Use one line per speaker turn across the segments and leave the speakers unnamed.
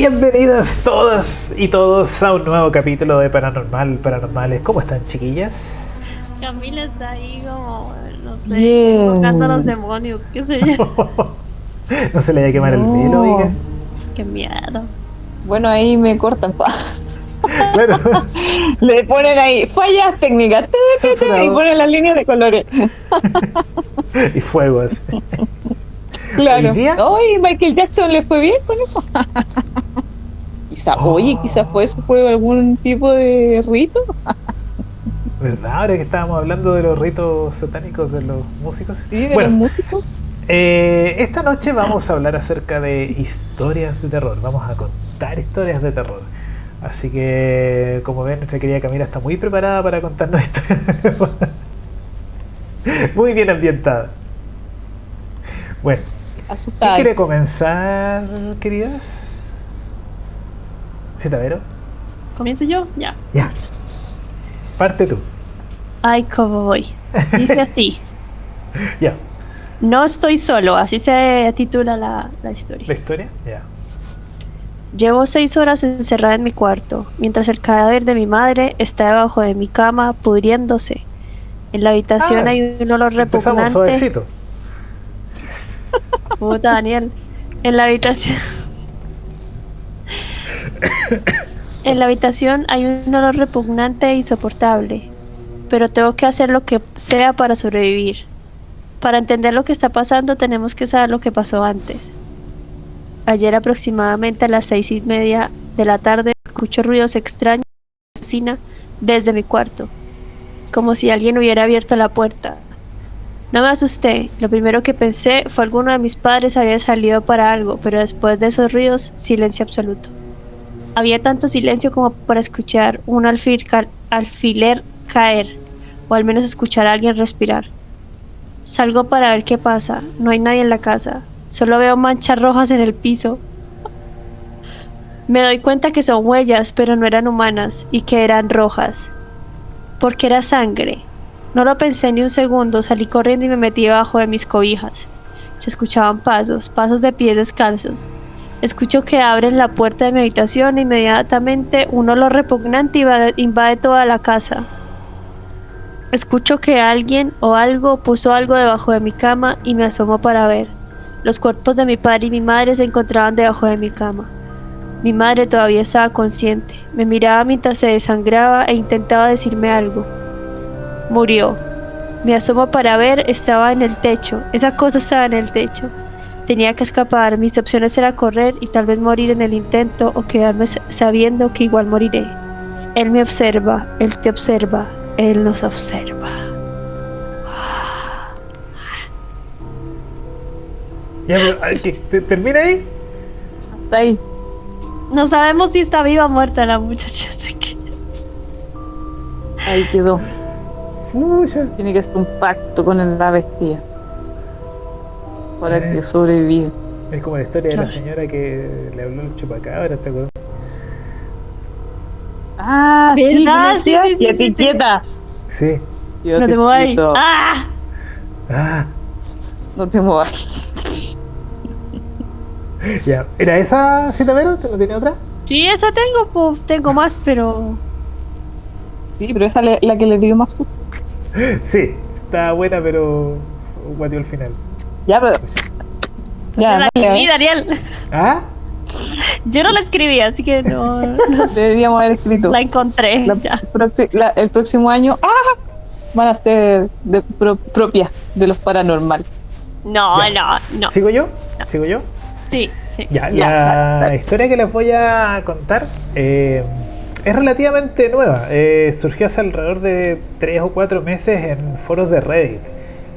Bienvenidos todas y todos a un nuevo capítulo de Paranormales. ¿Cómo están, chiquillas?
Camila está ahí como, no sé, invocando a los demonios, qué sé yo.
No se le vaya a quemar el velo, oiga.
Qué miedo.
Bueno, ahí me cortan.
Bueno,
Le ponen ahí fallas técnicas y ponen las líneas de colores.
y fuegos.
Claro.
Hoy día-
Oye, Michael Jackson le fue bien con eso. Quizás fue eso por algún tipo de rito.
¿Verdad? Ahora que estábamos hablando de los ritos satánicos de los músicos.
Sí, de
Bueno,
los músicos.
esta noche vamos a hablar acerca de historias de terror. Vamos a contar historias de terror. Así que, como ven, nuestra querida Camila está muy preparada para contarnos historias de terror. Muy bien ambientada. Bueno, ¿quién
Asustada.
quiere comenzar, queridas? ¿Citavero?
¿Comienzo yo? Ya.
Ya. Parte tú.
Ay, cómo voy. Dice así.
Ya.
No estoy solo, así se titula la historia.
¿La historia? Ya.
Llevo 6 horas encerrada en mi cuarto, mientras el cadáver de mi madre está debajo de mi cama pudriéndose. En la habitación hay un olor
Empezamos
repugnante.
suavecito.
Puta, Daniel. En la habitación. En la habitación hay un olor repugnante e insoportable. Pero tengo que hacer lo que sea para sobrevivir. Para entender lo que está pasando, tenemos que saber lo que pasó antes. Ayer, aproximadamente a las 6:30 de la tarde, escucho ruidos extraños en la cocina desde mi cuarto, como si alguien hubiera abierto la puerta. No me asusté, lo primero que pensé fue alguno de mis padres había salido para algo, pero después de esos ruidos, silencio absoluto. Había tanto silencio como para escuchar un alfiler caer, o al menos escuchar a alguien respirar. Salgo para ver qué pasa, no hay nadie en la casa, solo veo manchas rojas en el piso. Me doy cuenta que son huellas, pero no eran humanas, y que eran rojas. Porque era sangre. No lo pensé ni un segundo, salí corriendo y me metí debajo de mis cobijas. Se escuchaban pasos de pies descalzos. Escucho que abren la puerta de mi habitación e inmediatamente un olor repugnante invade toda la casa. Escucho que alguien o algo puso algo debajo de mi cama y me asomo para ver. Los cuerpos de mi padre y mi madre se encontraban debajo de mi cama. Mi madre todavía estaba consciente. Me miraba mientras se desangraba e intentaba decirme algo. Murió. Me asomo para ver, estaba en el techo. Esa cosa estaba en el techo. Tenía que escapar. Mis opciones eran correr y tal vez morir en el intento o quedarme sabiendo que igual moriré. Él me observa, él te observa, él nos observa.
Ya, pero, ¿termina ahí?
Hasta ahí.
No sabemos si está viva o muerta la muchacha, así que...
Ahí quedó.
Pucha.
Tiene que hacer un pacto con la bestia para que sobreviva.
Es como la historia de la
Claro.
señora que le habló el chupacabra, ¿te acuerdas?
Ah, sí,
¿Verdad?
¿qué
Sí,
decías?
sí, sí,
Quédate
sí, sí.
quieta.
Sí.
No te muevas ahí.
quieto.
¡Ah!
Ah,
No te muevas.
ya. ¿Era esa, Citavero? ¿No tiene otra?
Sí, esa tengo, pues, tengo más, pero...
Sí, pero esa es la que le dio más susto.
Sí, está buena, pero guateó al final.
Ya, pero.
Yo
Ya,
no la
dale,
escribí, Daniel.
¿Ah?
Yo no la escribí, así que no
deberíamos haber escrito.
la encontré. Ya.
El próximo año van a ser propias de los paranormal.
No,
Ya.
no.
¿Sigo yo? ¿Sigo yo?
Sí, sí.
Ya,
Ya,
la
dale.
historia que les voy a contar es relativamente nueva. Surgió hace alrededor de 3 o 4 meses en foros de Reddit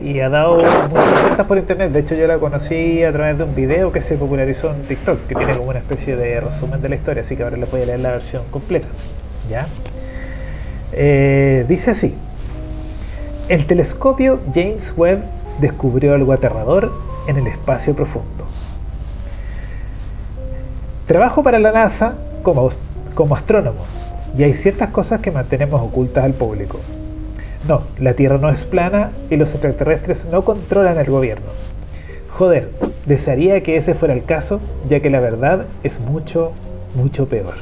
y ha dado muchas vueltas por internet. De hecho, yo la conocí a través de un video que se popularizó en TikTok, que tiene como una especie de resumen de la historia, así que ahora les voy a leer la versión completa. ¿Ya? Dice así: el telescopio James Webb descubrió algo aterrador en el espacio profundo. Trabajo para la NASA como astrónomo y hay ciertas cosas que mantenemos ocultas al público. No, la Tierra no es plana y los extraterrestres no controlan el gobierno. Joder, desearía que ese fuera el caso, ya que la verdad es mucho, mucho peor.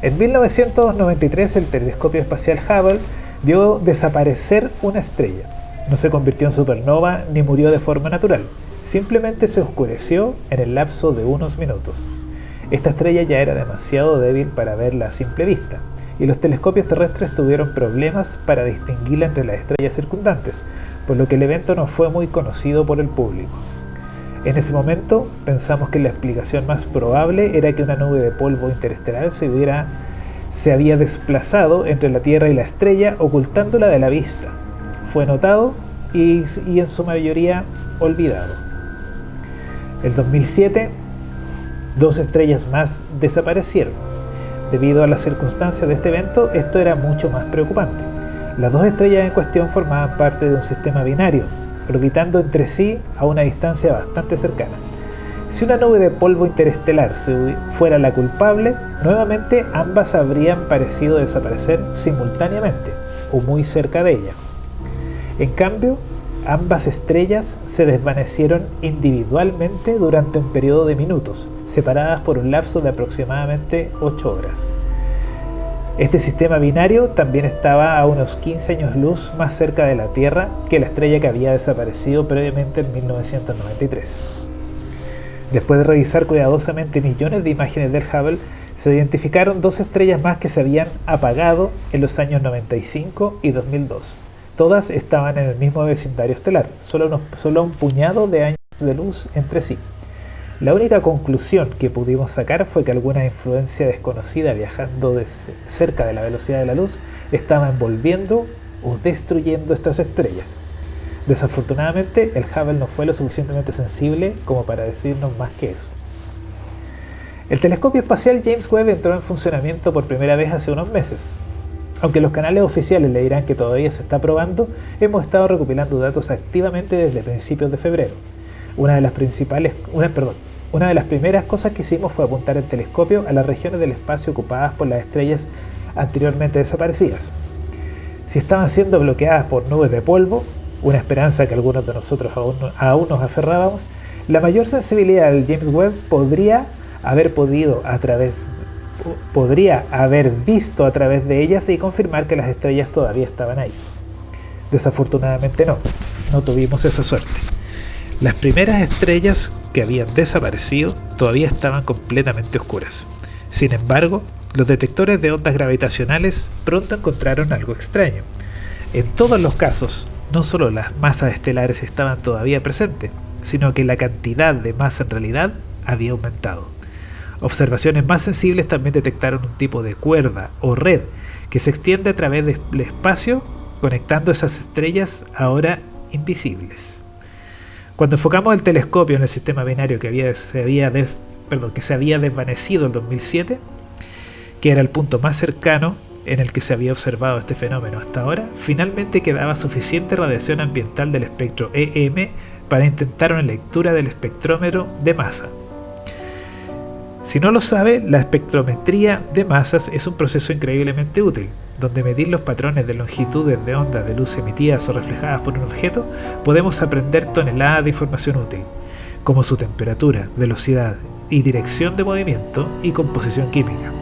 En 1993 el telescopio espacial Hubble vio desaparecer una estrella. No se convirtió en supernova ni murió de forma natural, simplemente se oscureció en el lapso de unos minutos. Esta estrella ya era demasiado débil para verla a simple vista, y los telescopios terrestres tuvieron problemas para distinguirla entre las estrellas circundantes, por lo que el evento no fue muy conocido por el público. En ese momento pensamos que la explicación más probable era que una nube de polvo interestelar se había desplazado entre la Tierra y la estrella, ocultándola de la vista. Fue notado y en su mayoría olvidado. En 2007, 2 estrellas más desaparecieron. Debido a las circunstancias de este evento, esto era mucho más preocupante. Las 2 estrellas en cuestión formaban parte de un sistema binario, orbitando entre sí a una distancia bastante cercana. Si una nube de polvo interestelar fuera la culpable, nuevamente ambas habrían parecido desaparecer simultáneamente o muy cerca de ella. En cambio, ambas estrellas se desvanecieron individualmente durante un periodo de minutos, separadas por un lapso de aproximadamente 8 horas. Este sistema binario también estaba a unos 15 años luz más cerca de la Tierra que la estrella que había desaparecido previamente en 1993. Después de revisar cuidadosamente millones de imágenes del Hubble, se identificaron 2 estrellas más que se habían apagado en los años 95 y 2002. Todas estaban en el mismo vecindario estelar, solo un puñado de años de luz entre sí. La única conclusión que pudimos sacar fue que alguna influencia desconocida viajando cerca de la velocidad de la luz estaba envolviendo o destruyendo estas estrellas. Desafortunadamente, el Hubble no fue lo suficientemente sensible como para decirnos más que eso. El telescopio espacial James Webb entró en funcionamiento por primera vez hace unos meses. Aunque los canales oficiales le dirán que todavía se está probando, hemos estado recopilando datos activamente desde principios de febrero. Una de las primeras cosas que hicimos fue apuntar el telescopio a las regiones del espacio ocupadas por las estrellas anteriormente desaparecidas. Si estaban siendo bloqueadas por nubes de polvo, una esperanza que algunos de nosotros aún nos aferrábamos, la mayor sensibilidad del James Webb podría haber visto a través de ellas y confirmar que las estrellas todavía estaban ahí. Desafortunadamente no tuvimos esa suerte. Las primeras estrellas que habían desaparecido todavía estaban completamente oscuras. Sin embargo, los detectores de ondas gravitacionales pronto encontraron algo extraño. En todos los casos, no solo las masas estelares estaban todavía presentes, sino que la cantidad de masa en realidad había aumentado. Observaciones más sensibles también detectaron un tipo de cuerda o red que se extiende a través del espacio, conectando esas estrellas ahora invisibles. Cuando enfocamos el telescopio en el sistema binario que se había desvanecido en 2007, que era el punto más cercano en el que se había observado este fenómeno hasta ahora, finalmente quedaba suficiente radiación ambiental del espectro EM para intentar una lectura del espectrómetro de masa. Si no lo sabe, la espectrometría de masas es un proceso increíblemente útil, donde medir los patrones de longitudes de onda de luz emitidas o reflejadas por un objeto, podemos aprender toneladas de información útil, como su temperatura, velocidad y dirección de movimiento y composición química.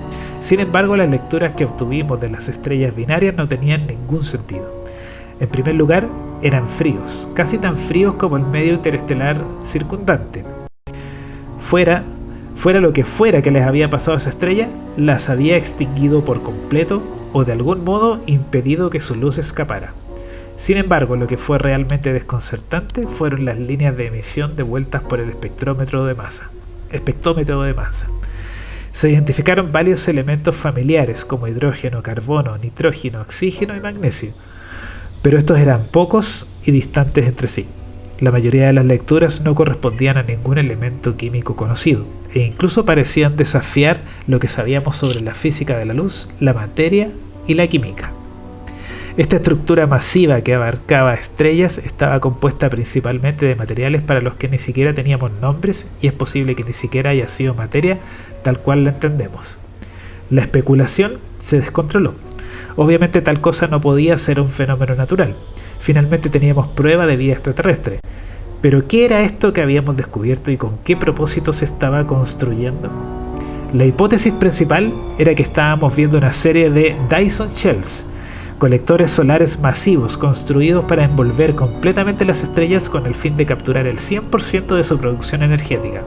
Sin embargo, las lecturas que obtuvimos de las estrellas binarias no tenían ningún sentido. En primer lugar, eran fríos, casi tan fríos como el medio interestelar circundante. Fuera lo que fuera que les había pasado a esa estrella, las había extinguido por completo o de algún modo impedido que su luz escapara. Sin embargo, lo que fue realmente desconcertante fueron las líneas de emisión devueltas por el espectrómetro de masa. Se identificaron varios elementos familiares como hidrógeno, carbono, nitrógeno, oxígeno y magnesio, pero estos eran pocos y distantes entre sí. La mayoría de las lecturas no correspondían a ningún elemento químico conocido, e incluso parecían desafiar lo que sabíamos sobre la física de la luz, la materia y la química. Esta estructura masiva que abarcaba estrellas estaba compuesta principalmente de materiales para los que ni siquiera teníamos nombres, y es posible que ni siquiera haya sido materia tal cual la entendemos. La especulación se descontroló. Obviamente tal cosa no podía ser un fenómeno natural. Finalmente teníamos prueba de vida extraterrestre. Pero ¿qué era esto que habíamos descubierto y con qué propósito se estaba construyendo? La hipótesis principal era que estábamos viendo una serie de Dyson Shells, colectores solares masivos construidos para envolver completamente las estrellas con el fin de capturar el 100% de su producción energética.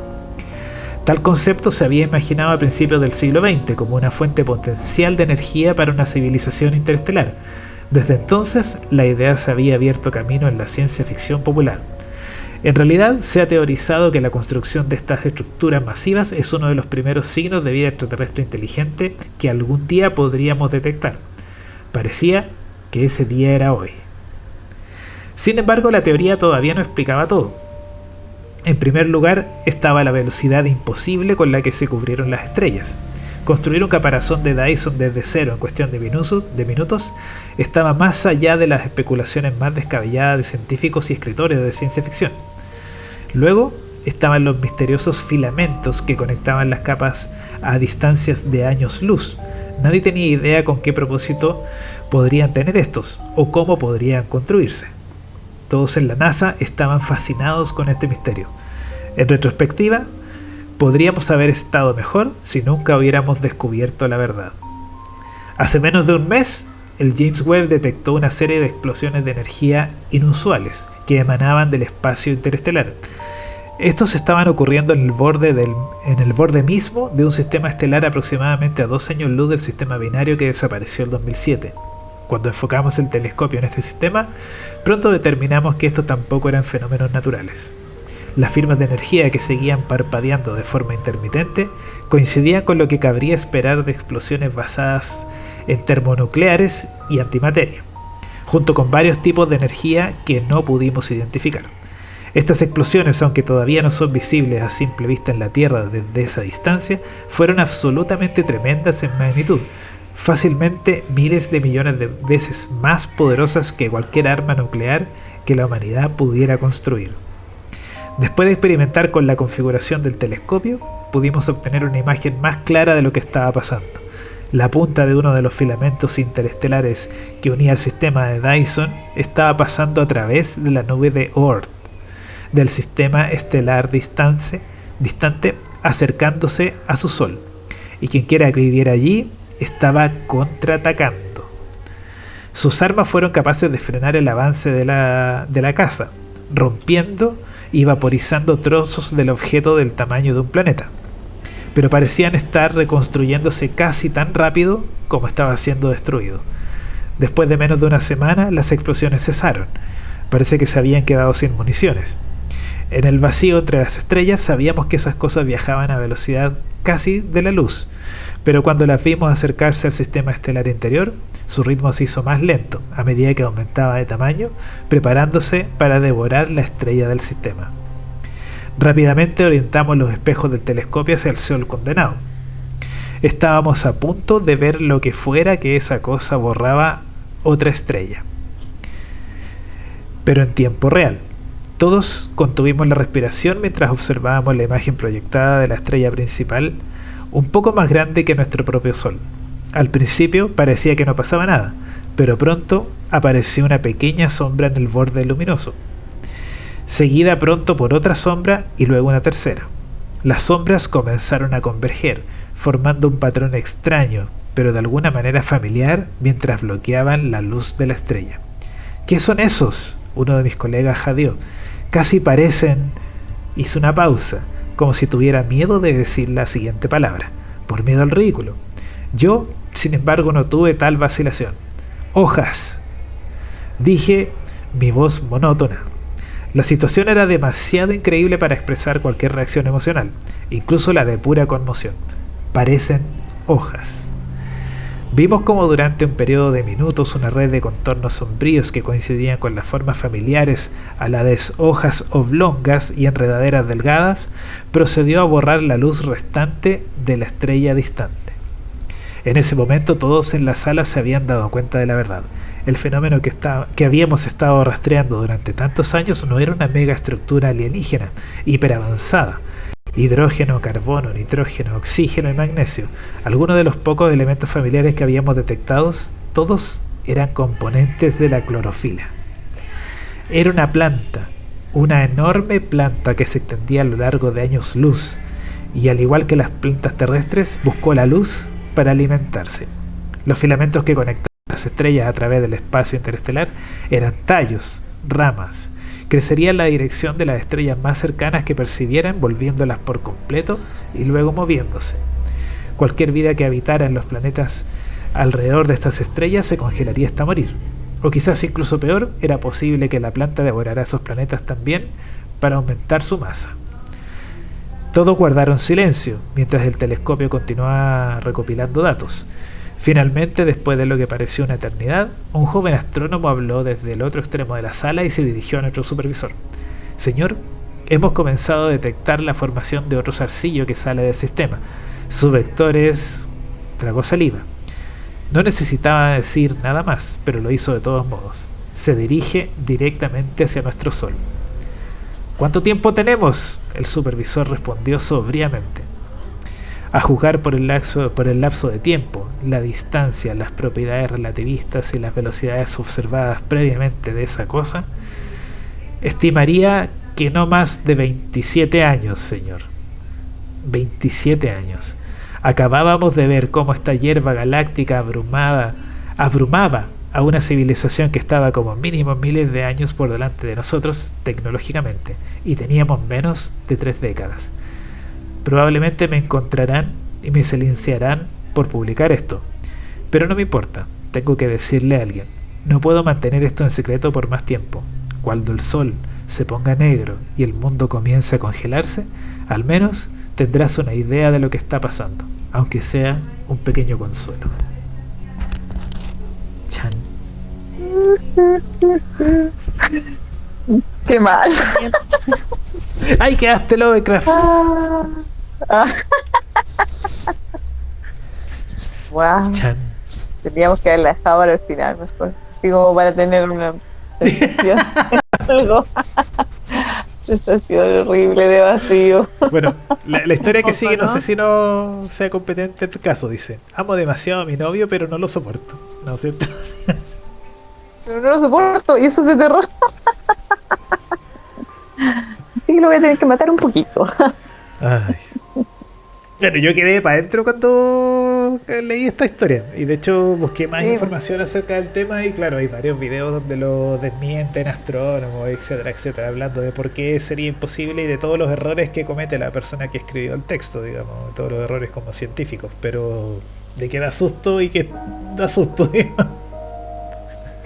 Tal concepto se había imaginado a principios del siglo XX como una fuente potencial de energía para una civilización interestelar. Desde entonces, la idea se había abierto camino en la ciencia ficción popular. En realidad, se ha teorizado que la construcción de estas estructuras masivas es uno de los primeros signos de vida extraterrestre inteligente que algún día podríamos detectar. Parecía que ese día era hoy. Sin embargo, la teoría todavía no explicaba todo. En primer lugar, estaba la velocidad imposible con la que se cubrieron las estrellas. Construir un caparazón de Dyson desde cero en cuestión de minutos estaba más allá de las especulaciones más descabelladas de científicos y escritores de ciencia ficción. Luego estaban los misteriosos filamentos que conectaban las capas a distancias de años luz. Nadie tenía idea con qué propósito podrían tener estos o cómo podrían construirse. Todos en la NASA estaban fascinados con este misterio. En retrospectiva, podríamos haber estado mejor si nunca hubiéramos descubierto la verdad. Hace menos de un mes, el James Webb detectó una serie de explosiones de energía inusuales que emanaban del espacio interestelar. Estos estaban ocurriendo en el borde mismo de un sistema estelar aproximadamente a 2 años luz del sistema binario que desapareció en 2007. Cuando enfocamos el telescopio en este sistema, pronto determinamos que estos tampoco eran fenómenos naturales. Las firmas de energía que seguían parpadeando de forma intermitente coincidían con lo que cabría esperar de explosiones basadas en termonucleares y antimateria, junto con varios tipos de energía que no pudimos identificar. Estas explosiones, aunque todavía no son visibles a simple vista en la Tierra desde esa distancia, fueron absolutamente tremendas en magnitud, fácilmente miles de millones de veces más poderosas que cualquier arma nuclear que la humanidad pudiera construir. Después de experimentar con la configuración del telescopio, pudimos obtener una imagen más clara de lo que estaba pasando. La punta de uno de los filamentos interestelares que unía el sistema de Dyson estaba pasando a través de la nube de Oort del sistema estelar distante, acercándose a su Sol, y quien quiera que viviera allí estaba contraatacando. Sus armas fueron capaces de frenar el avance de la casa, rompiendo y vaporizando trozos del objeto del tamaño de un planeta, pero parecían estar reconstruyéndose casi tan rápido como estaba siendo destruido. Después de menos de una semana, las explosiones cesaron. Parece que se habían quedado sin municiones. En el vacío entre las estrellas sabíamos que esas cosas viajaban a velocidad casi de la luz, pero cuando las vimos acercarse al sistema estelar interior, su ritmo se hizo más lento a medida que aumentaba de tamaño, preparándose para devorar la estrella del sistema. Rápidamente orientamos los espejos del telescopio hacia el Sol condenado. Estábamos a punto de ver lo que fuera que esa cosa borraba otra estrella, pero en tiempo real. Todos contuvimos la respiración mientras observábamos la imagen proyectada de la estrella principal, un poco más grande que nuestro propio Sol. Al principio parecía que no pasaba nada, pero pronto apareció una pequeña sombra en el borde luminoso, seguida pronto por otra sombra y luego una tercera. Las sombras comenzaron a converger, formando un patrón extraño, pero de alguna manera familiar, mientras bloqueaban la luz de la estrella. ¿Qué son esos?, uno de mis colegas jadeó. Casi parecen... Hizo una pausa, como si tuviera miedo de decir la siguiente palabra, por miedo al ridículo. Yo, sin embargo, no tuve tal vacilación. ¡Hojas!, dije, mi voz monótona. La situación era demasiado increíble para expresar cualquier reacción emocional, incluso la de pura conmoción. Parecen hojas. Vimos como durante un periodo de minutos una red de contornos sombríos que coincidían con las formas familiares a la de hojas oblongas y enredaderas delgadas procedió a borrar la luz restante de la estrella distante. En ese momento todos en la sala se habían dado cuenta de la verdad. El fenómeno que habíamos estado rastreando durante tantos años no era una megaestructura alienígena, hiperavanzada. Hidrógeno, carbono, nitrógeno, oxígeno y magnesio, algunos de los pocos elementos familiares que habíamos detectado, todos eran componentes de la clorofila. Era una planta, una enorme planta que se extendía a lo largo de años luz, y al igual que las plantas terrestres, buscó la luz para alimentarse. Los filamentos que conectaban las estrellas a través del espacio interestelar eran tallos, ramas. Crecería en la dirección de las estrellas más cercanas que percibieran, volviéndolas por completo y luego moviéndose. Cualquier vida que habitara en los planetas alrededor de estas estrellas se congelaría hasta morir. O quizás incluso peor, era posible que la planta devorara esos planetas también para aumentar su masa. Todos guardaron silencio mientras el telescopio continuaba recopilando datos. Finalmente, después de lo que pareció una eternidad, un joven astrónomo habló desde el otro extremo de la sala y se dirigió a nuestro supervisor. Señor, hemos comenzado a detectar la formación de otro zarcillo que sale del sistema. Su vector es... Tragó saliva. No necesitaba decir nada más, pero lo hizo de todos modos. Se dirige directamente hacia nuestro Sol. ¿Cuánto tiempo tenemos?, el supervisor respondió sobriamente. A juzgar por el lapso de tiempo, la distancia, las propiedades relativistas y las velocidades observadas previamente de esa cosa, estimaría que no más de 27 años, señor. 27 años. Acabábamos de ver cómo esta hierba galáctica abrumaba a una civilización que estaba como mínimo miles de años por delante de nosotros tecnológicamente, y teníamos menos de 3 décadas. Probablemente me encontrarán y me silenciarán por publicar esto, pero no me importa, tengo que decirle a alguien. No puedo mantener esto en secreto por más tiempo. Cuando el sol se ponga negro y el mundo comience a congelarse, al menos tendrás una idea de lo que está pasando, aunque sea un pequeño consuelo. Chan.
Qué mal.
¡Ay, quedaste Lovecraft!
Wow.
Chan.
Teníamos que haberla dejado para el final mejor. Así como para tener una sensación. Algo. Sensación horrible de vacío.
Bueno, la historia que sigue, no sé si no sea competente el caso, dice: amo demasiado a mi novio, pero no lo soporto. ¿No es cierto?
Pero no lo soporto, y eso es de terror. Así que lo voy a tener que matar un poquito.
Ay. Bueno, yo quedé para adentro cuando leí esta historia, y de hecho busqué más información acerca del tema, y claro, hay varios videos donde lo desmienten astrónomos, etcétera, etcétera, hablando de por qué sería imposible y de todos los errores que comete la persona que escribió el texto, digamos, todos los errores como científicos, pero de que da susto y que da susto, digamos.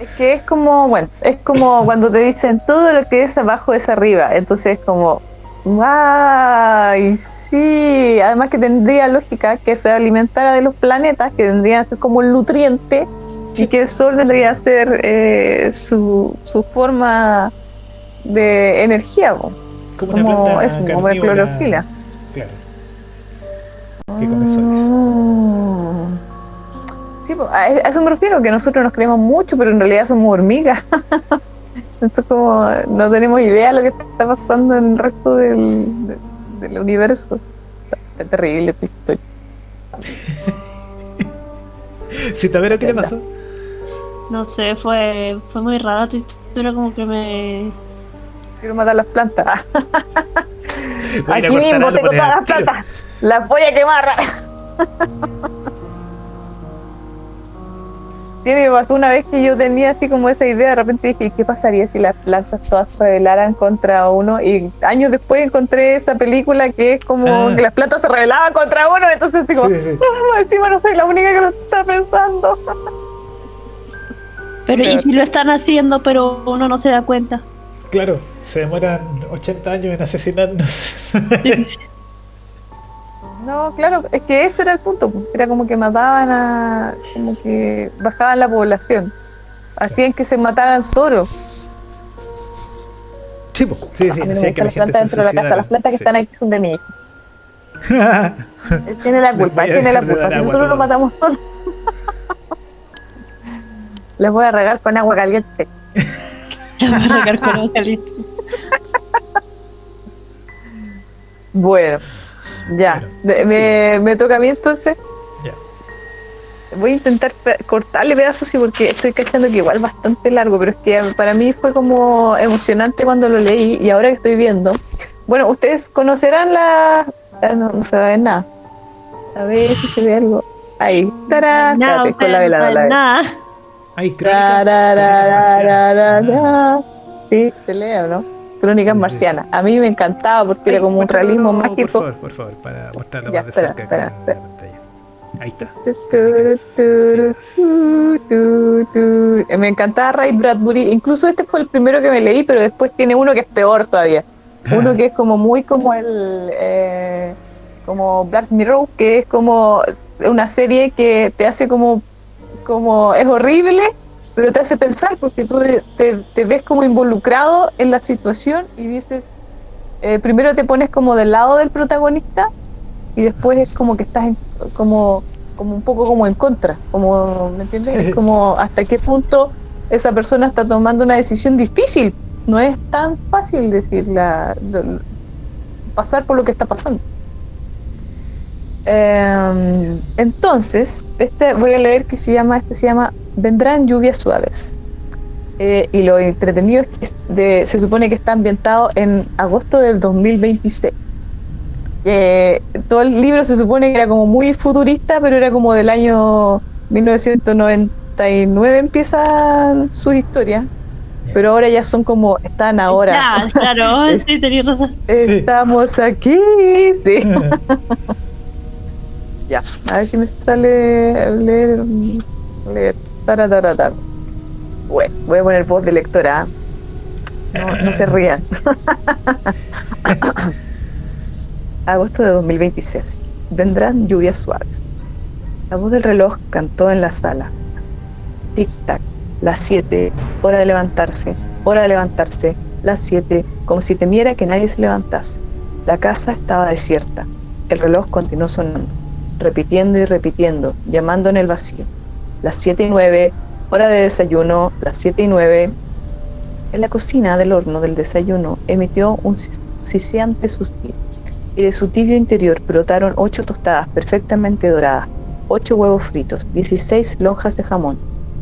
Es que es como, bueno, es como cuando te dicen todo lo que es abajo es arriba, entonces es como, ¡ay! Sí, además que tendría lógica que se alimentara de los planetas, que tendrían a ser como el nutriente, y que el Sol vendría a ser su forma de energía,
como una planta
eso, como la clorofila.
Claro. Que come soles.
Sí, a eso me refiero, que nosotros nos creemos mucho, pero en realidad somos hormigas. Entonces, como no tenemos idea de lo que está pasando en el resto del universo. Es terrible esta historia.
Sí, ¿qué le pasó?
No sé, fue muy rara tu historia, como que me...
Quiero matar las plantas.
Aquí
mismo tengo todas las plantas. Las voy a quemar. Sí, me pasó una vez que yo tenía así como esa idea, de repente dije, ¿qué pasaría si las plantas todas se rebelaran contra uno? Y años después encontré esa película que es como que las plantas se rebelaban contra uno, entonces digo, sí. Encima no soy la única que lo está pensando.
Pero ¿y si lo están haciendo pero uno no se da cuenta?
Claro, se demoran 80 años en asesinarnos.
Sí.
No, claro, es que ese era el punto, era como que mataban como que bajaban la población, hacían que se mataran solos.
Sí, hacían que la gente se
dentro de la casa, las plantas que están ahí son de mi hijo. Él tiene la culpa, si nosotros lo matamos solos. Les voy a regar con agua caliente.
Les voy a regar con agua caliente.
Bueno. Ya, me toca a mí entonces.
Ya.
Voy a intentar cortarle pedazos, sí, porque estoy cachando que igual es bastante largo, pero es que para mí fue como emocionante cuando lo leí, y ahora que estoy viendo. Bueno, ustedes conocerán No se va a ver nada. A ver si se ve algo. Ahí. ¡Tarán!
Nada,
Espérate, con la veladora. La
nada.
Hay crónicas marcianas.
Sí, se lee, ¿o no? Crónicas
Sí, sí.
marcianas. A mí me encantaba porque era como un realismo mágico.
Por favor, para mostrarlo
Ya,
más de cerca
espera.
acá en la pantalla. Ahí está. Crónicas marcianas.
Me encantaba Ray Bradbury. Incluso este fue el primero que me leí, pero después tiene uno que es peor todavía. Uno que es como muy como como Black Mirror, que es como una serie que te hace como es horrible, pero te hace pensar porque tú te ves como involucrado en la situación y dices, primero te pones como del lado del protagonista y después es como que estás como un poco como en contra, como, ¿me entiendes? Es como hasta qué punto esa persona está tomando una decisión difícil. No es tan fácil pasar por lo que está pasando. Entonces, voy a leer que se llama Vendrán lluvias suaves. Y lo entretenido es que se supone que está ambientado en agosto del 2026. Todo el libro se supone que era como muy futurista, pero era como del año 1999 empiezan sus historias. Pero ahora ya son como, están ahora.
Ya, claro, sí, tenías razón.
Estamos aquí, sí. Ya, a ver si me sale leer. Tarataratar. Bueno, voy a poner voz de lectora. No se rían. Agosto de 2026. Vendrán lluvias suaves. La voz del reloj cantó en la sala. Tic-tac. Las 7. Hora de levantarse. Hora de levantarse. Las 7. Como si temiera que nadie se levantase. La casa estaba desierta. El reloj continuó sonando, repitiendo y repitiendo, llamando en el vacío. Las 7:09, hora de desayuno, las 7:09. En la cocina del horno del desayuno emitió un siseante suspiro, y de su tibio interior brotaron 8 tostadas perfectamente doradas, 8 huevos fritos, 16 lonjas de jamón,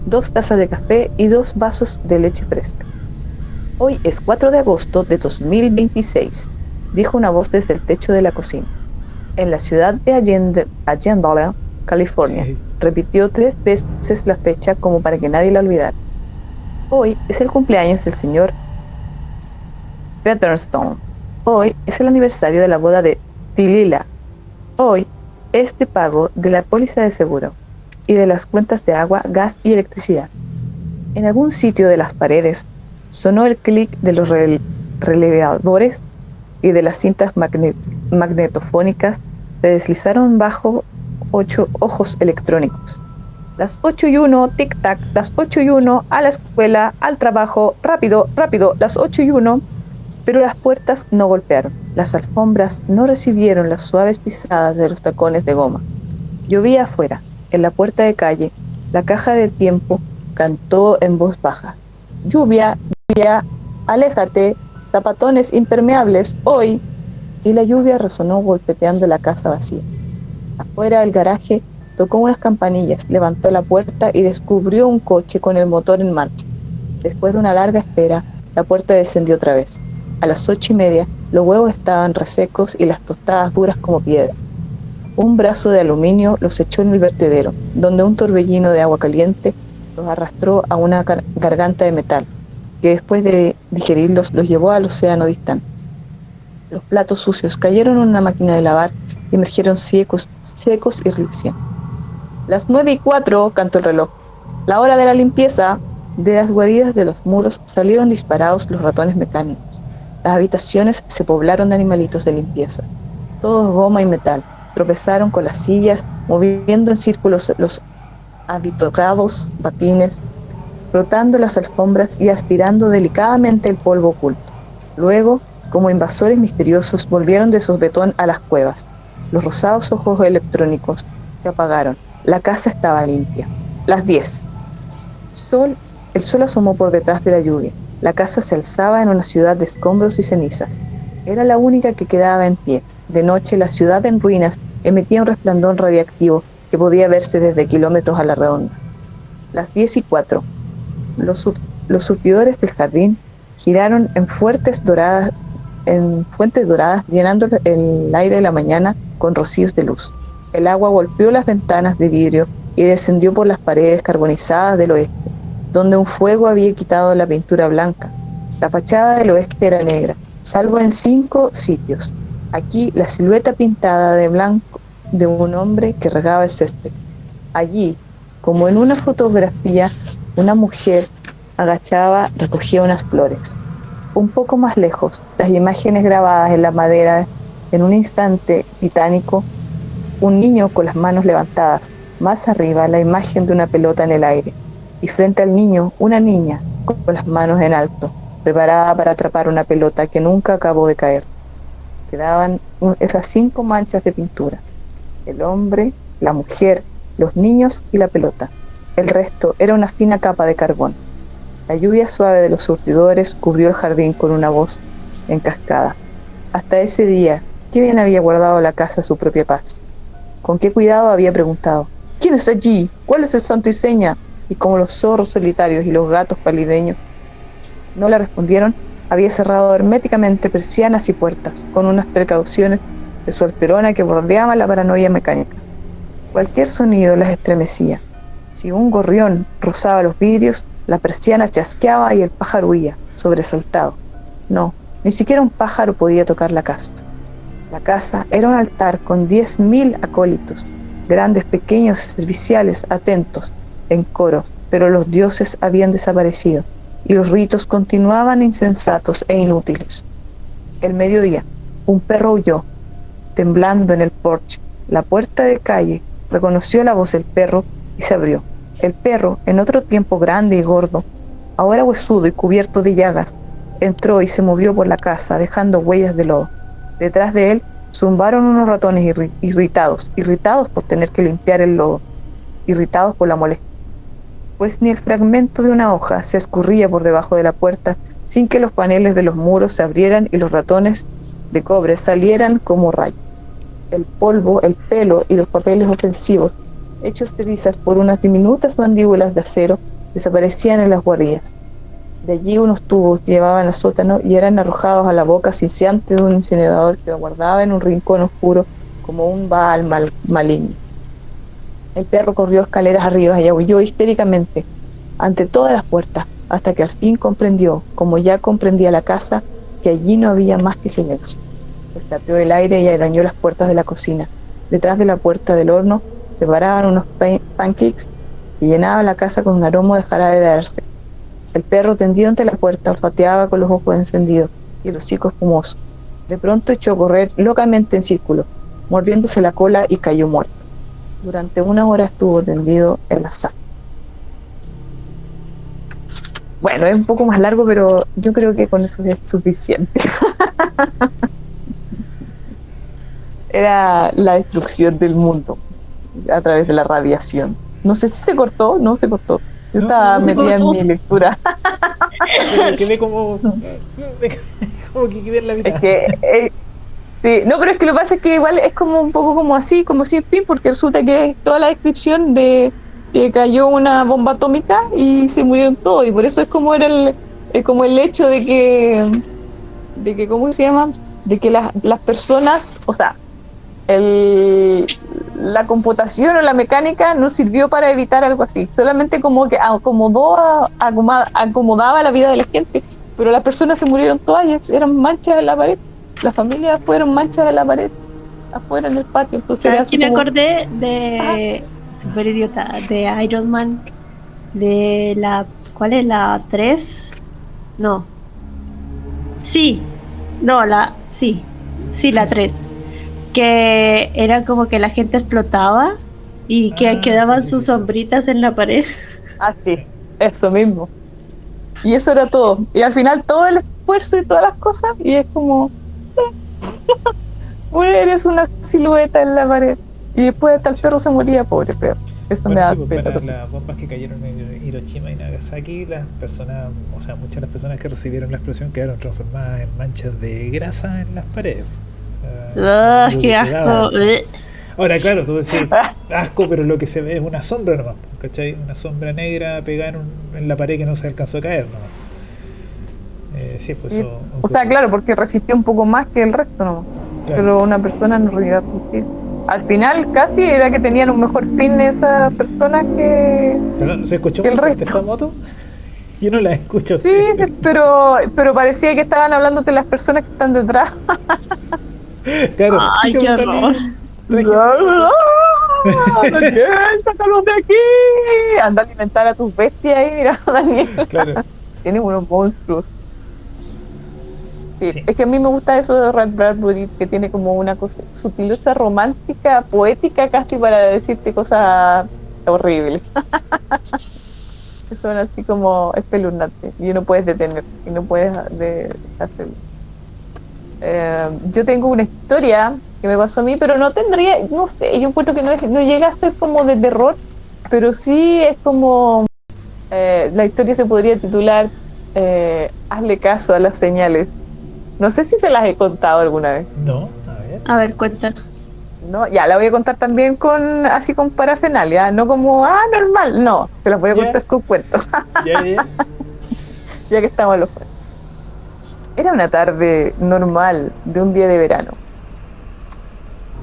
2 tazas de café y 2 vasos de leche fresca. Hoy es 4 de agosto de 2026, dijo una voz desde el techo de la cocina. En la ciudad de Allende, California, repitió 3 veces la fecha como para que nadie la olvidara. Hoy es el cumpleaños del señor Featherstone. Hoy es el aniversario de la boda de Delilah. Hoy es de pago de la póliza de seguro y de las cuentas de agua, gas y electricidad. En algún sitio de las paredes sonó el clic de los relevadores y de las cintas magnetofónicas se deslizaron bajo 8 ojos electrónicos. Las 8:01, tic-tac, las 8:01, a la escuela, al trabajo, rápido, rápido, las 8:01. Pero las puertas no golpearon, las alfombras no recibieron las suaves pisadas de los tacones de goma. Llovía afuera, en la puerta de calle, la caja del tiempo cantó en voz baja. Lluvia, lluvia, aléjate, zapatones impermeables, hoy. Y la lluvia resonó golpeteando la casa vacía. Afuera del garaje tocó unas campanillas, levantó la puerta y descubrió un coche con el motor en marcha. Después de una larga espera, la puerta descendió otra vez. A las 8:30, los huevos estaban resecos y las tostadas duras como piedra. Un brazo de aluminio los echó en el vertedero, donde un torbellino de agua caliente los arrastró a una garganta de metal, que después de digerirlos los llevó al océano distante. Los platos sucios cayeron en una máquina de lavar y emergieron secos y relucientes. Las 9:04, cantó el reloj. La hora de la limpieza. De las guaridas de los muros salieron disparados los ratones mecánicos. Las habitaciones se poblaron de animalitos de limpieza, todos goma y metal. Tropezaron con las sillas, moviendo en círculos los avitocados patines, frotando las alfombras y aspirando delicadamente el polvo oculto. Luego, como invasores misteriosos, volvieron de sopetón a las cuevas. Los rosados ojos electrónicos se apagaron. La casa estaba limpia. Las 10. El sol asomó por detrás de la lluvia. La casa se alzaba en una ciudad de escombros y cenizas. Era la única que quedaba en pie. De noche, la ciudad en ruinas emitía un resplandor radiactivo que podía verse desde kilómetros a la redonda. Las 10:04. Los surtidores del jardín giraron en fuertes en fuentes doradas, llenando el aire de la mañana con rocíos de luz. El agua golpeó las ventanas de vidrio y descendió por las paredes carbonizadas del oeste, donde un fuego había quitado la pintura blanca. La fachada del oeste era negra, salvo en 5 sitios. Aquí la silueta pintada de blanco de un hombre que regaba el césped. Allí, como en una fotografía, una mujer agachada recogía unas flores. Un poco más lejos, las imágenes grabadas en la madera en un instante titánico, un niño con las manos levantadas. Más arriba, la imagen de una pelota en el aire. Y frente al niño, una niña con las manos en alto, preparada para atrapar una pelota que nunca acabó de caer. Quedaban esas 5 manchas de pintura: el hombre, la mujer, los niños y la pelota. El resto era una fina capa de carbón. La lluvia suave de los surtidores cubrió el jardín con una voz en cascada. Hasta ese día, qué bien había guardado la casa su propia paz. Con qué cuidado había preguntado: ¿quién está allí? ¿Cuál es el santo y seña? Y como los zorros solitarios y los gatos palideños no le respondieron, había cerrado herméticamente persianas y puertas, con unas precauciones de solterona que bordeaban la paranoia mecánica. Cualquier sonido las estremecía. Si un gorrión rozaba los vidrios, la persiana chasqueaba y el pájaro huía, sobresaltado. No, ni siquiera un pájaro podía tocar la casa. La casa era un altar con 10.000 acólitos, grandes, pequeños, serviciales, atentos, en coro, pero los dioses habían desaparecido y los ritos continuaban insensatos e inútiles. El mediodía, un perro huyó, temblando en el porche. La puerta de calle reconoció la voz del perro y se abrió. El perro, en otro tiempo grande y gordo, ahora huesudo y cubierto de llagas, entró y se movió por la casa, dejando huellas de lodo. Detrás de él zumbaron unos ratones irritados por tener que limpiar el lodo, irritados por la molestia, pues ni el fragmento de una hoja se escurría por debajo de la puerta sin que los paneles de los muros se abrieran y los ratones de cobre salieran como rayos. El polvo, el pelo y los papeles ofensivos, hechos trizas por unas diminutas mandíbulas de acero, desaparecían en las guardias. De allí unos tubos llevaban al sótano y eran arrojados a la boca asfixiante de un incinerador que aguardaba en un rincón oscuro como un Baal maligno. El perro corrió escaleras arriba y aulló histéricamente ante todas las puertas, hasta que al fin comprendió, como ya comprendía la casa, que allí no había más que silencio. Estarteó el aire y arañó las puertas de la cocina. Detrás de la puerta del horno preparaban unos pancakes que llenaban la casa con un aroma de jarabe de arce. El perro, tendido ante la puerta, olfateaba con los ojos encendidos y el hocico espumoso. De pronto echó a correr locamente en círculo, mordiéndose la cola, y cayó muerto. Durante 1 hora estuvo tendido en la sala. Bueno, es un poco más largo, pero yo creo que con eso es suficiente. Era la destrucción del mundo a través de la radiación. No sé si se cortó, no se cortó. Yo estaba metida en mi lectura.
Pero quedé como que quedé en la mitad.
Es que sí, no, pero es que lo que pasa es que igual es como un poco como así, como sin fin, porque resulta que es toda la descripción de que cayó una bomba atómica y se murieron todos, y por eso es como era como el hecho de que ¿cómo se llama? De que las personas, o sea, la computación o la mecánica no sirvió para evitar algo así, solamente como que acomodaba la vida de la gente, pero las personas se murieron todas y eran manchas en la pared. Las familias fueron manchas de la pared afuera en el patio. Entonces
aquí me acordé de super idiota, de Iron Man, de la, ¿cuál es? La 3, no, sí, no, la 3, que era como que la gente explotaba y que quedaban sus sombritas en la pared.
Sí, eso mismo. Y eso era todo, y al final todo el esfuerzo y todas las cosas, y es como eres una silueta en la pared, y después hasta el perro se moría, pobre perro. Eso me da pena.
Para las bombas que cayeron en Hiroshima y Nagasaki, las personas, o sea, muchas de las personas que recibieron la explosión quedaron transformadas en manchas de grasa en las paredes.
¡Qué asco!
Ahora, claro, tú decís asco, pero lo que se ve es una sombra nomás, ¿cachai? Una sombra negra pegada en la pared que no se alcanzó a caer nomás. Sí, pues
Sí,
eso,
o sea, claro, porque resistió un poco más que el resto, ¿no?
claro.
Pero una persona no llega a resistir. Al final casi era que tenían un mejor fin esa persona
Pero se escuchó
que el
muy fuerte esa
resto.
moto. Yo no la escucho a
Sí,
usted.
pero parecía que estaban hablándote las personas que están detrás.
Claro,
Ay, qué
déjame
horror.
salir.
Daniel, sácalos de aquí. Anda a alimentar a tus bestias ahí, mira, Daniel.
Claro,
Tienes unos monstruos. Sí,
sí.
es que a mí me gusta eso de Red Bradbury, que tiene como una cosa sutileza romántica, poética casi para decirte cosas horribles, que son así como espeluznantes y no puedes detener y no puedes hacerlo. Yo tengo una historia que me pasó a mí, pero no tendría, no sé, yo encuentro que no llega a ser como de terror, pero sí es como, la historia se podría titular Hazle caso a las señales. No sé si se las he contado alguna vez.
No, a ver.
A ver, cuenta.
No, ya la voy a contar también así con parafernalia, no como normal, no, te las voy a
Ya,
contar con cuentos,
ya.
ya que estamos los cuentos. Era una tarde normal de un día de verano.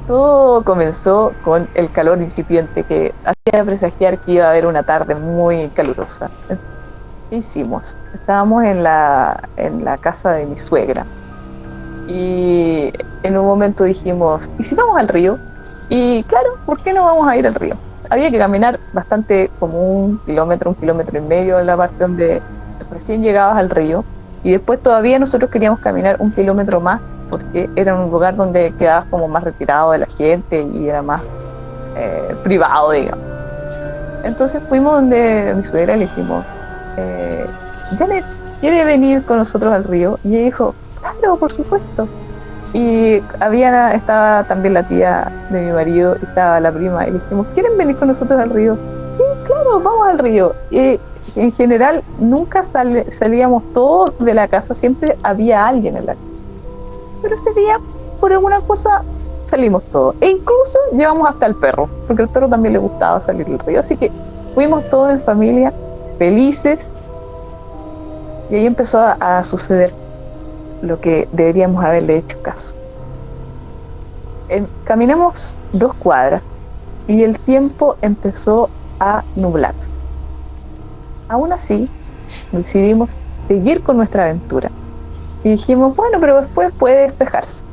Todo comenzó con el calor incipiente que hacía presagiar que iba a haber una tarde muy calurosa. ¿Qué hicimos? Estábamos en la casa de mi suegra. Y en un momento dijimos, ¿y si vamos al río? Y claro, ¿por qué no vamos a ir al río? Había que caminar bastante, como 1 kilómetro y medio en la parte donde recién llegabas al río. Y después todavía nosotros queríamos caminar 1 kilómetro más, porque era un lugar donde quedabas como más retirado de la gente y era más privado, digamos. Entonces fuimos donde mi suegra y le dijimos, Janet, ¿quiere venir con nosotros al río? Y ella dijo, claro, por supuesto. Y estaba también la tía de mi marido, y estaba la prima, y le dijimos, ¿quieren venir con nosotros al río? Sí, claro, vamos al río. Y en general nunca salíamos todos de la casa, siempre había alguien en la casa. Pero ese día, por alguna cosa, salimos todos. E incluso llevamos hasta el perro, porque al perro también le gustaba salir del río. Así que fuimos todos en familia, felices, y ahí empezó a suceder lo que deberíamos haberle hecho caso. Caminamos 2 cuadras y el tiempo empezó a nublarse. Aún así, decidimos seguir con nuestra aventura y dijimos, bueno, pero después puede despejarse.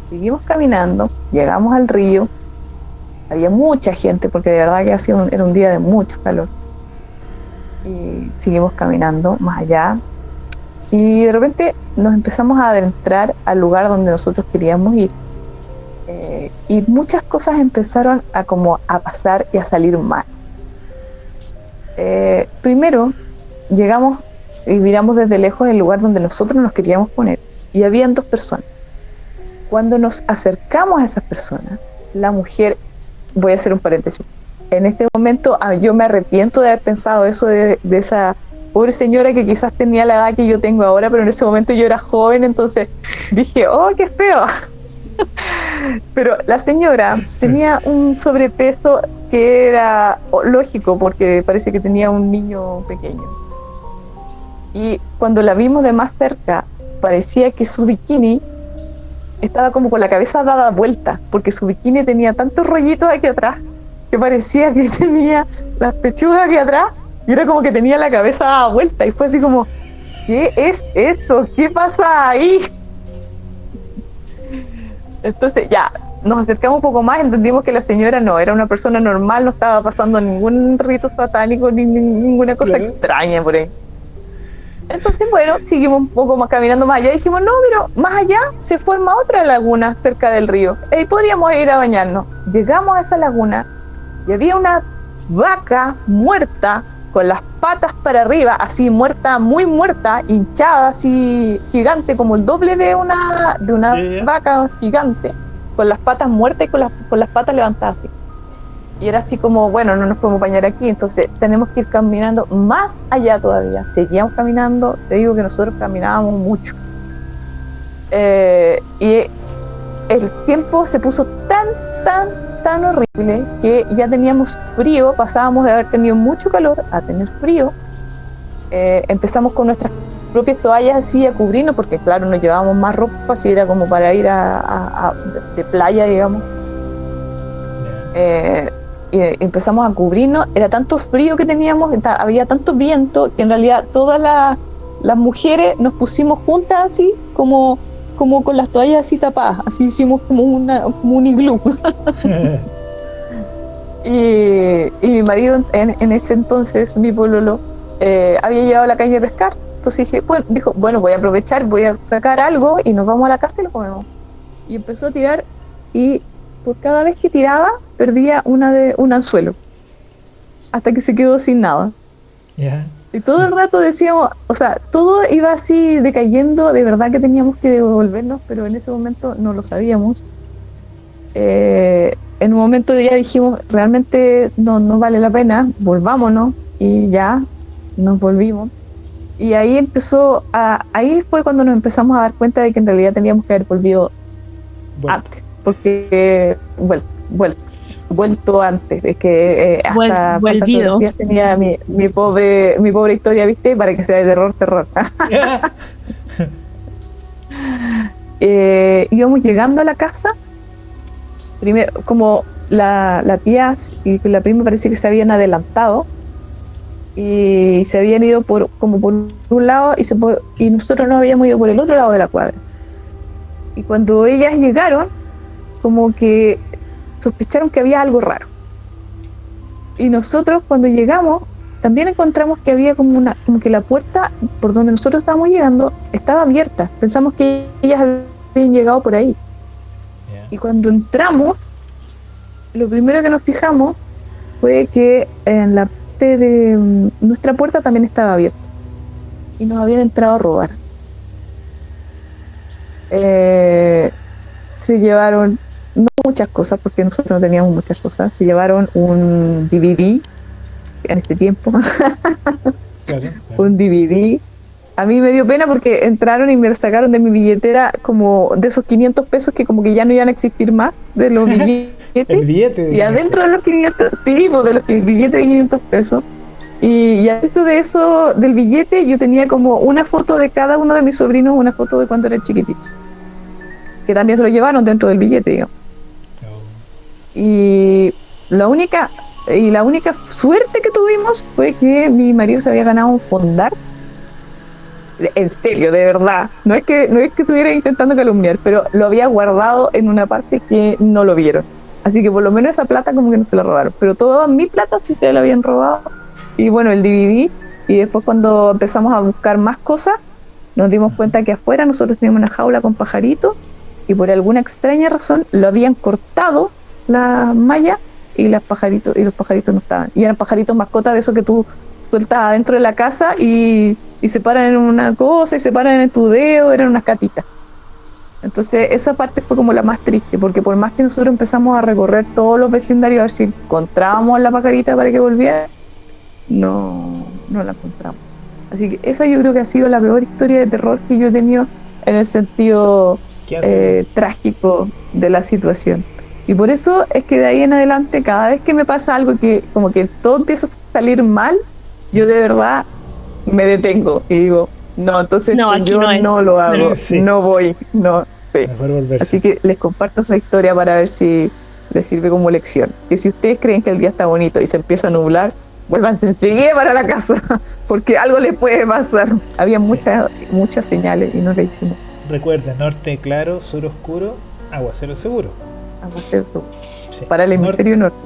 Seguimos caminando, llegamos al río, había mucha gente porque de verdad que era un día de mucho calor. Y seguimos caminando más allá. Y de repente nos empezamos a adentrar al lugar donde nosotros queríamos ir. Y muchas cosas empezaron a pasar y a salir mal. Primero, llegamos y miramos desde lejos el lugar donde nosotros nos queríamos poner. Y habían 2 personas. Cuando nos acercamos a esas personas, la mujer, voy a hacer un paréntesis, en este momento yo me arrepiento de haber pensado eso de esa pobre señora que quizás tenía la edad que yo tengo ahora, pero en ese momento yo era joven, entonces dije, oh, qué feo. Pero la señora tenía un sobrepeso que era lógico porque parece que tenía un niño pequeño. Y cuando la vimos de más cerca, parecía que su bikini estaba como con la cabeza dada vuelta, porque su bikini tenía tantos rollitos aquí atrás que parecía que tenía las pechugas aquí atrás y era como que tenía la cabeza dada vuelta y fue así como, ¿qué es esto? ¿Qué pasa ahí? Entonces ya, nos acercamos un poco más, entendimos que la señora no era una persona normal, no estaba pasando ningún rito satánico ni ninguna cosa extraña por ahí. Entonces, bueno, seguimos un poco más caminando más allá y dijimos, no, pero más allá se forma otra laguna cerca del río. Ahí podríamos ir a bañarnos. Llegamos a esa laguna y había una vaca muerta con las patas para arriba, así muerta, muy muerta, hinchada, así gigante, como el doble de una vaca gigante, con las patas muertas y con las patas levantadas así. Y era así como, bueno, no nos podemos bañar aquí, entonces tenemos que ir caminando más allá todavía. Seguíamos caminando, te digo que nosotros caminábamos mucho. Y el tiempo se puso tan horrible que ya teníamos frío, pasábamos de haber tenido mucho calor a tener frío. Empezamos con nuestras propias toallas así a cubrirnos, porque claro, nos llevábamos más ropa, si era como para ir de playa, digamos. Y empezamos a cubrirnos, era tanto frío que teníamos, había tanto viento, que en realidad todas las mujeres nos pusimos juntas así, como con las toallas así tapadas, así hicimos como un iglú. y mi marido en ese entonces, mi pololo, había llegado a la calle a pescar. Entonces dijo, bueno, voy a aprovechar, voy a sacar algo y nos vamos a la casa y lo comemos. Y empezó a tirar, y por cada vez que tiraba perdía un anzuelo, hasta que se quedó sin nada.
Yeah.
Y todo el rato decíamos, o sea, todo iba así decayendo, de verdad que teníamos que devolvernos, pero en ese momento no lo sabíamos. En un momento ya dijimos, realmente no vale la pena, volvámonos, y ya nos volvimos. Y ahí ahí fue cuando nos empezamos a dar cuenta de que en realidad teníamos que haber volvido antes, porque vuelto antes, es que hasta días tenía mi pobre historia, ¿viste? Para que sea de terror. Íbamos llegando a la casa, primero, como la tía y la prima parece que se habían adelantado y se habían ido por un lado y nosotros nos habíamos ido por el otro lado de la cuadra. Y cuando ellas llegaron, como que sospecharon que había algo raro. Y nosotros cuando llegamos también encontramos que había como que la puerta por donde nosotros estábamos llegando estaba abierta. Pensamos que ellas habían llegado por ahí. Yeah. Y cuando entramos, lo primero que nos fijamos fue que en la parte de nuestra puerta también estaba abierta y nos habían entrado a robar. Se llevaron no muchas cosas, porque nosotros no teníamos muchas cosas. Se llevaron un DVD en este tiempo. Claro. Un DVD. A mí me dio pena porque entraron y me sacaron de mi billetera como de esos 500 pesos que como que ya no iban a existir más, de los billetes.
El billete.
Y adentro de los 500, de los billetes de 500 pesos. Y adentro de eso, del billete, yo tenía como una foto de cada uno de mis sobrinos, una foto de cuando era chiquitito, que también se lo llevaron dentro del billete, digamos. Y la única suerte que tuvimos fue que mi marido se había ganado un fondar. En serio, de verdad. No es que estuviera intentando calumniar, pero lo había guardado en una parte que no lo vieron. Así que por lo menos esa plata como que no se la robaron. Pero toda mi plata sí se la habían robado. Y bueno, el DVD. Y después cuando empezamos a buscar más cosas, nos dimos cuenta que afuera nosotros teníamos una jaula con pajaritos. Y por alguna extraña razón lo habían cortado la malla y los pajaritos no estaban. Y eran pajaritos mascotas de esos que tú sueltas adentro de la casa y se paran en una cosa y se paran en tu dedo, eran unas catitas. Entonces esa parte fue como la más triste, porque por más que nosotros empezamos a recorrer todos los vecindarios a ver si encontrábamos la pajarita para que volviera, no la encontramos. Así que esa yo creo que ha sido la peor historia de terror que yo he tenido en el sentido trágico de la situación. Y por eso es que de ahí en adelante, cada vez que me pasa algo que como que todo empieza a salir mal, yo de verdad me detengo y digo, no, entonces yo no lo hago, sí. No voy, no. Sí. Así que les comparto esa historia para ver si les sirve como lección. Que si ustedes creen que el día está bonito y se empieza a nublar, vuélvanse enseguida para la casa, porque algo les puede pasar. Había muchas señales y no le hicimos.
Recuerda, norte claro, sur oscuro, aguacero seguro.
Aguacero seguro. Sí. Para el hemisferio norte.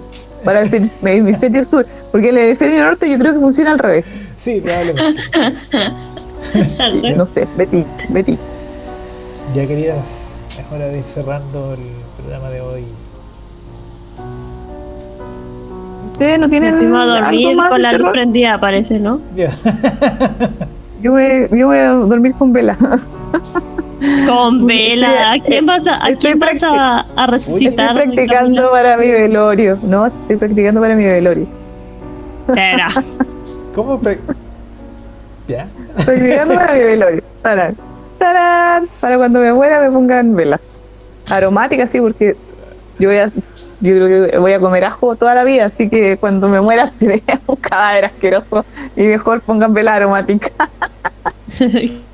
Para el hemisferio sur. Porque el hemisferio norte yo creo que funciona al revés.
Sí, probablemente.
Sí, no sé, Betty.
Ya, queridas, es hora de ir cerrando el programa de hoy.
Ustedes no tienen.
Me a dormir con la luz prendida, parece, ¿no?
Yeah.
Yo voy a dormir con vela.
Con vela. ¿A quién vas a resucitar?
Estoy practicando para mi velorio. No, estoy practicando para mi velorio.
Espera.
¿Cómo? ¿Ya?
Practicando para mi velorio. ¡Tarán! Para cuando me muera me pongan vela. Aromática, sí, porque yo creo que voy a comer ajo toda la vida, así que cuando me muera se vea un cadáver asqueroso y mejor pongan vela aromática.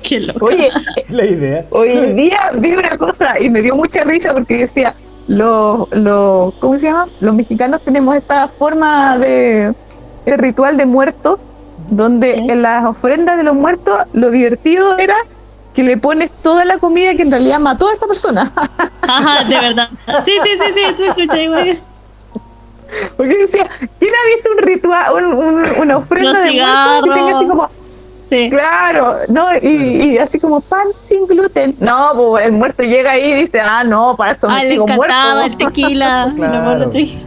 Qué loco.
Oye,
La idea.
hoy día vi una cosa y me dio mucha risa porque decía, ¿cómo se llama? Los mexicanos tenemos esta forma de el ritual de muertos, donde
Sí.
en las ofrendas de los muertos lo divertido era que le pones toda la comida que en realidad mató a esta persona.
Ajá, de verdad. Sí, se escucha igual.
Porque decía, ¿quién ha visto un ritual, una ofrenda
Los
de muertos que tenga así
cigarros.
como,
Sí.
claro, no, y así como pan sin gluten? No, pues el muerto llega ahí y dice, ah, no, para eso me
Le
sigo
encantaba el
muerto.
tequila.
Claro.
Me acuerdo de tequila.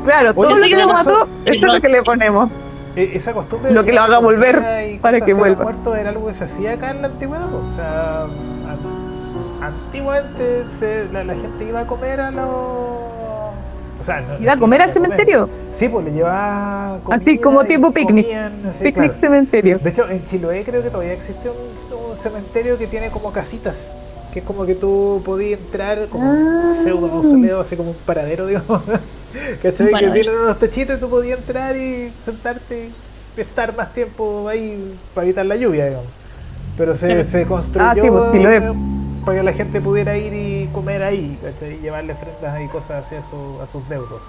Claro, todo
Oye,
lo
sí
que
que
lo
me
mató,
pasó.
Sí,
eso es lo
los-
que le ponemos.
Esa costumbre
Lo que
de
lo haga
comida
volver
y
para
cosas
que
hacia
vuelva.
los muertos era algo que se hacía acá en la antigüedad. Po. O sea, antiguamente la gente iba a comer a los. O sea, no,
¿Iba a comer al cementerio?
Sí, pues le llevaba comida.
Así como
y
tipo picnic.
comían, así,
Picnic
claro.
cementerio.
De hecho, en Chiloé creo que todavía existe un cementerio que tiene como casitas. Que es como que tú podías entrar como un pseudo mausoleo, así como un paradero, digamos. ¿Cachai? Que
Paradero.
tienen unos techitos y tú podías entrar y sentarte y estar más tiempo ahí para evitar la lluvia, digamos. Pero se construyó
Ah, sí, pues, Chiloé.
para que la gente pudiera ir y comer ahí, ¿cachai? Y llevarle ofrendas y cosas hacia a sus deudos.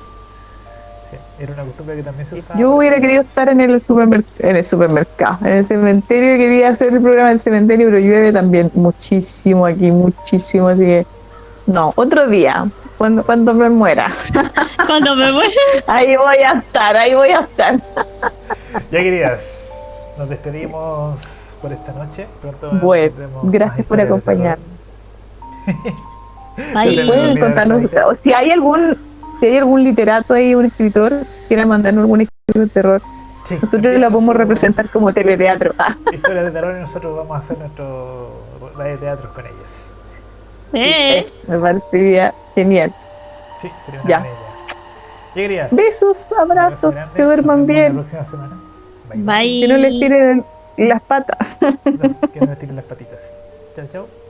Sí, era una costumbre que también se usaba.
Yo hubiera querido estar en el supermercado, en el cementerio. Quería hacer el programa del cementerio, pero llueve también muchísimo aquí, muchísimo. Así que, no, otro día, cuando me muera.
Cuando me muera.
Ahí voy a estar, ahí voy a estar.
Ya queridas, nos despedimos por esta noche. Pronto
Bueno,
tendremos más
gracias por
historias de
acompañarnos.
Bye.
Pueden contarnos, o si hay algún literato ahí, un escritor, quiera mandarnos algún escritor de terror,
Sí,
nosotros la podemos representar como teleteatro.
Historias de terror y nosotros vamos a hacer nuestro radio teatro con ellas.
Me parecería genial.
Sí, sería una
Ya.
buena idea. Ya queridas.
Besos,
un abrazo
abrazos,
grande.
que duerman
Nos vemos
bien,
la próxima semana.
Bye.
que no les tiren las patas.
No, que no les tiren las patitas. Chao, chao.